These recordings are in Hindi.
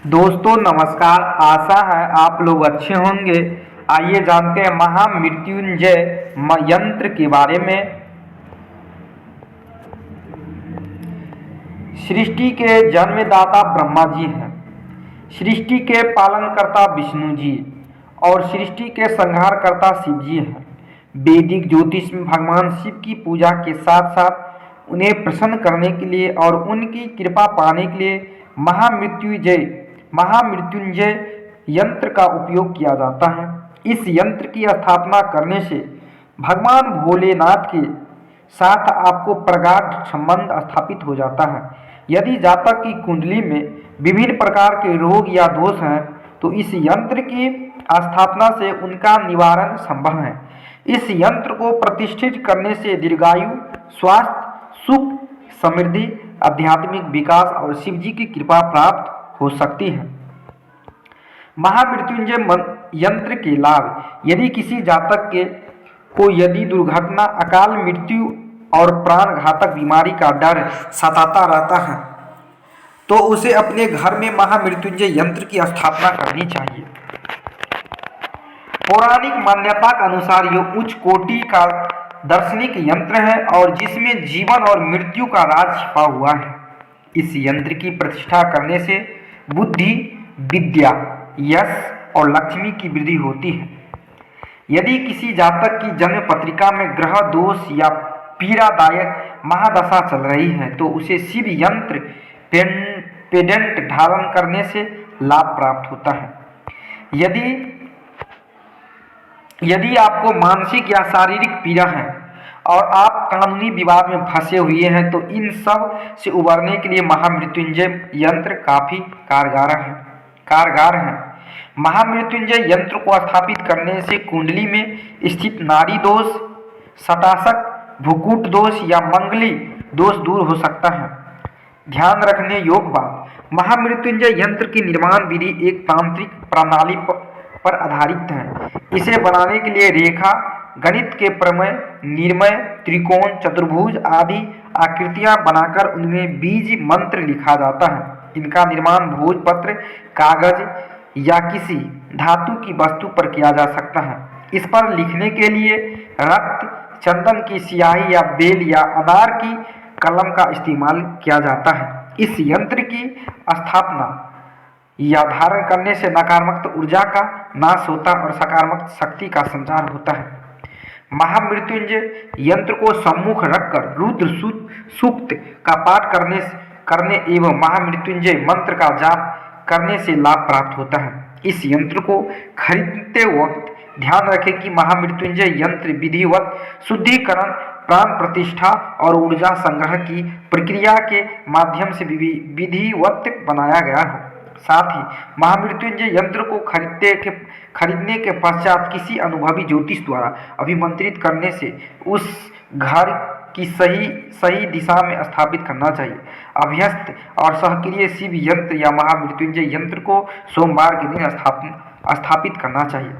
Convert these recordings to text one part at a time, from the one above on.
दोस्तों नमस्कार। आशा है आप लोग अच्छे होंगे। आइए जानते हैं महामृत्युंजय यंत्र के बारे में। सृष्टि के जन्मदाता ब्रह्मा जी हैं, सृष्टि के पालनकर्ता विष्णु जी और सृष्टि के संहारकर्ता शिव जी हैं। वैदिक ज्योतिष में भगवान शिव की पूजा के साथ साथ उन्हें प्रसन्न करने के लिए और उनकी कृपा पाने के लिए महामृत्युंजय यंत्र का उपयोग किया जाता है। इस यंत्र की स्थापना करने से भगवान भोलेनाथ के साथ आपको प्रगाढ़ संबंध स्थापित हो जाता है। यदि जातक की कुंडली में विभिन्न प्रकार के रोग या दोष हैं तो इस यंत्र की स्थापना से उनका निवारण संभव है। इस यंत्र को प्रतिष्ठित करने से दीर्घायु, स्वास्थ्य, सुख, समृद्धि, आध्यात्मिक विकास और शिव जी की कृपा प्राप्त हो सकती है। महामृत्युंजय यंत्र के लाभ। यदि किसी जातक को यदि दुर्घटना, अकाल मृत्यु और प्राण घातक बीमारी का डर सताता रहता है तो उसे अपने घर में महामृत्युंजय यंत्र की स्थापना करनी चाहिए। पौराणिक मान्यता के अनुसार यह उच्च कोटि का दार्शनिक यंत्र है और जिसमें जीवन और मृत्यु का राज छिपा हुआ है। इस यंत्र की प्रतिष्ठा करने से बुद्धि, विद्या, यश और लक्ष्मी की वृद्धि होती है। यदि किसी जातक की जन्म पत्रिका में ग्रह दोष या पीड़ादायक महादशा चल रही है तो उसे शिव यंत्र पेडेंट धारण करने से लाभ प्राप्त होता है। यदि आपको मानसिक या शारीरिक पीड़ा है और आप कानूनी विवाद में फंसे हुए हैं तो इन सब से उबरने के लिए महामृत्युंजय यंत्र काफी कारगर है। महामृत्युंजय यंत्र को स्थापित करने से कुंडली में स्थित नाड़ी दोष, शटाशक, भुकुट दोष या मंगली दोष दूर हो सकता है। ध्यान रखने योग्य बात, महामृत्युंजय यंत्र की निर्माण विधि एक तांत्रिक प्रणाली पर आधारित है। इसे बनाने के लिए रेखा, गणित के प्रमेय, निर्मय, त्रिकोण, चतुर्भुज आदि आकृतियां बनाकर उनमें बीज मंत्र लिखा जाता है। इनका निर्माण भोजपत्र, कागज या किसी धातु की वस्तु पर किया जा सकता है। इस पर लिखने के लिए रक्त, चंदन की स्याही या बेल या अनार की कलम का इस्तेमाल किया जाता है। इस यंत्र की स्थापना या धारण करने से नकारात्मक ऊर्जा का नाश होता है और सकारात्मक शक्ति का संचार होता है। महामृत्युंजय यंत्र को सम्मुख रखकर रुद्र सूक्त का पाठ करने एवं महामृत्युंजय मंत्र का जाप करने से लाभ प्राप्त होता है। इस यंत्र को खरीदते वक्त ध्यान रखें कि महामृत्युंजय यंत्र विधिवत शुद्धिकरण, प्राण प्रतिष्ठा और ऊर्जा संग्रह की प्रक्रिया के माध्यम से विधिवत बनाया गया हो। साथ ही महामृत्युंजय यंत्र को खरीदने के पश्चात किसी अनुभवी ज्योतिष द्वारा अभिमंत्रित करने से उस घर की सही दिशा में स्थापित करना चाहिए। अभ्यस्त और सक्रिय शिव यंत्र या महामृत्युंजय यंत्र को सोमवार के दिन स्थापित करना चाहिए।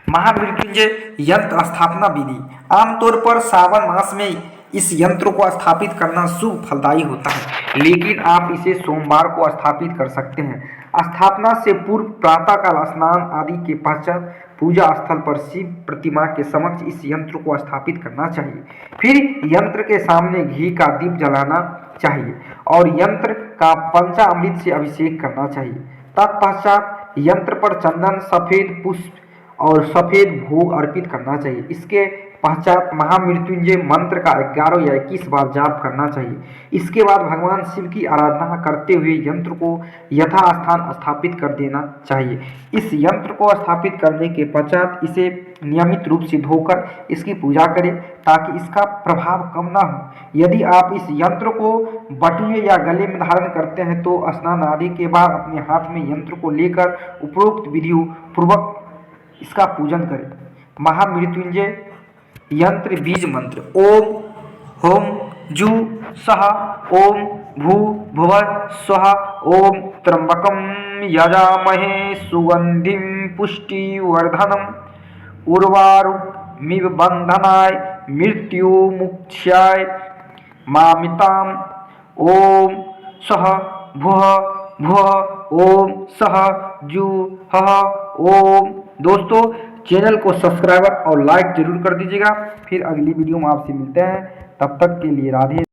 महामृत्युंजय यंत्र स्थापना विधि। आमतौर पर सावन मास में इस यंत्र को स्थापित करना शुभ फलदायी होता है, लेकिन आप इसे सोमवार को स्थापित कर सकते हैं। स्थापना से पूर्व प्रातःकाल स्नान आदि के पश्चात पूजा स्थल पर शिव प्रतिमा के समक्ष इस यंत्र को स्थापित करना चाहिए। फिर यंत्र के सामने घी का दीप जलाना चाहिए और यंत्र का पंचामृत से अभिषेक करना चाहिए। तत्पश्चात यंत्र पर चंदन, सफेद पुष्प और सफेद भोग अर्पित करना चाहिए। इसके पश्चात महामृत्युंजय मंत्र का 11 या 21 बार जाप करना चाहिए। इसके बाद भगवान शिव की आराधना करते हुए यंत्र को यथास्थान स्थापित कर देना चाहिए। इस यंत्र को स्थापित करने के पश्चात इसे नियमित रूप से धोकर इसकी पूजा करें ताकि इसका प्रभाव कम ना हो। यदि आप इस यंत्र को बटुए या गले में धारण करते हैं तो स्नान आदि के बाद अपने हाथ में यंत्र को लेकर उपरोक्त विधियों पूर्वक इसका पूजन करें। महामृत्युंजय यंत्र बीज मंत्र। ओम होम जू सह ओम भू भुवः स्वः ओम त्र्यंबकं यजामहे सुगंधिं पुष्टिवर्धनम् उर्वारुकमिव बंधनाय मृत्युमुक्षाय मामिताम्। ओम सह भुः भुव ओम सह जु ह ओम। दोस्तों चैनल को सब्सक्राइबर और लाइक जरूर कर दीजिएगा। फिर अगली वीडियो में आपसे मिलते हैं, तब तक के लिए राधे।